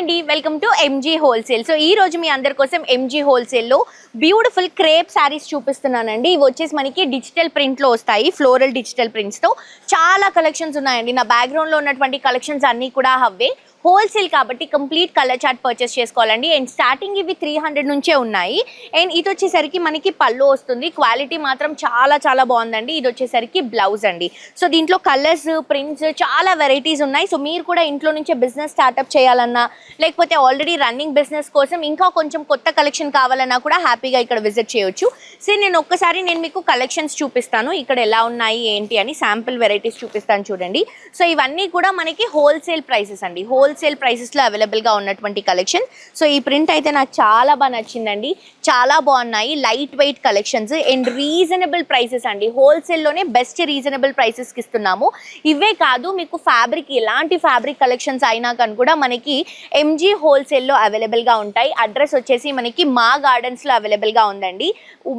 అండి, welcome to MG wholesale. So ఈ రోజు మీ అందరి కోసం ఎంజీ హోల్సేల్లో బ్యూటిఫుల్ క్రేప్ శారీస్ చూపిస్తున్నానండి. ఇవి వచ్చేసి మనకి డిజిటల్ ప్రింట్లో వస్తాయి, ఫ్లోరల్ డిజిటల్ ప్రింట్స్తో చాలా కలెక్షన్స్ ఉన్నాయండి. నా బ్యాక్గ్రౌండ్లో ఉన్నటువంటి కలెక్షన్స్ అన్నీ కూడా అవే. హోల్సేల్ కాబట్టి కంప్లీట్ కలర్ చార్ట్ పర్చేస్ చేసుకోవాలండి. అండ్ స్టార్టింగ్ ఇవి 300 నుంచే ఉన్నాయి. అండ్ ఇది వచ్చేసరికి మనకి పళ్ళు వస్తుంది. క్వాలిటీ మాత్రం చాలా చాలా బాగుందండి. ఇది వచ్చేసరికి బ్లౌజ్ అండి. సో దీంట్లో కలర్స్, ప్రింట్స్ చాలా వెరైటీస్ ఉన్నాయి. సో మీరు కూడా ఇంట్లో నుంచే బిజినెస్ స్టార్ట్అప్ చేయాలన్నా, లేకపోతే ఆల్రెడీ రన్నింగ్ బిజినెస్ కోసం ఇంకా కొంచెం కొత్త కలెక్షన్ కావాలన్నా కూడా హ్యాపీగా ఇక్కడ విజిట్ చేయొచ్చు. సో నేను మీకు కలెక్షన్స్ చూపిస్తాను, ఇక్కడ ఎలా ఉన్నాయి ఏంటి అని శాంపుల్ వెరైటీస్ చూపిస్తాను చూడండి. సో ఇవన్నీ కూడా మనకి హోల్సేల్ ప్రైసెస్ అండి. హోల్సేల్ ప్రైసెస్లో అవైలబుల్గా ఉన్నటువంటి కలెక్షన్. సో ఈ ప్రింట్ అయితే నాకు చాలా బాగా నచ్చిందండి. చాలా బాగున్నాయి, light weight collections and reasonable prices అండి. హోల్సేల్లోనే బెస్ట్ రీజనబుల్ ప్రైసెస్కి ఇస్తున్నాము. ఇవే కాదు, మీకు ఫ్యాబ్రిక్ ఎలాంటి ఫ్యాబ్రిక్ కలెక్షన్స్ అయినా కానీ కూడా మనకి ఎంజీ హోల్సేల్లో అవైలబుల్గా ఉంటాయి. అడ్రస్ వచ్చేసి మనకి మా గార్డెన్స్లో అవైలబుల్గా ఉందండి.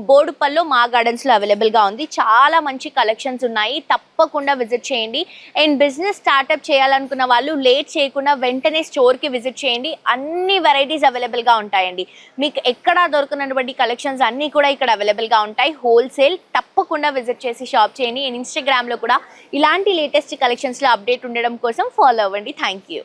బోడుపల్లో మా గార్డెన్స్లో అవైలబుల్గా ఉంది. చాలా మంచి కలెక్షన్స్ ఉన్నాయి, తప్పకుండా విజిట్ చేయండి. అండ్ బిజినెస్ స్టార్ట్అప్ చేయాలనుకున్న వాళ్ళు లేట్ చేయకుండా వెంటనే స్టోర్కి విజిట్ చేయండి. అన్ని వెరైటీస్ అవైలబుల్గా ఉంటాయండి. మీకు ఎక్కడ దొరకనటువంటి కలెక్షన్స్ అన్నీ కూడా ఇక్కడ అవైలబుల్గా ఉంటాయి. హోల్సేల్, తప్పకుండా విజిట్ చేసి షాప్ చేయండి. అండ్ ఇన్స్టాగ్రామ్లో కూడా ఇలాంటి లేటెస్ట్ కలెక్షన్స్లో అప్డేట్ ఉండడం కోసం ఫాలో అవ్వండి. Thank you.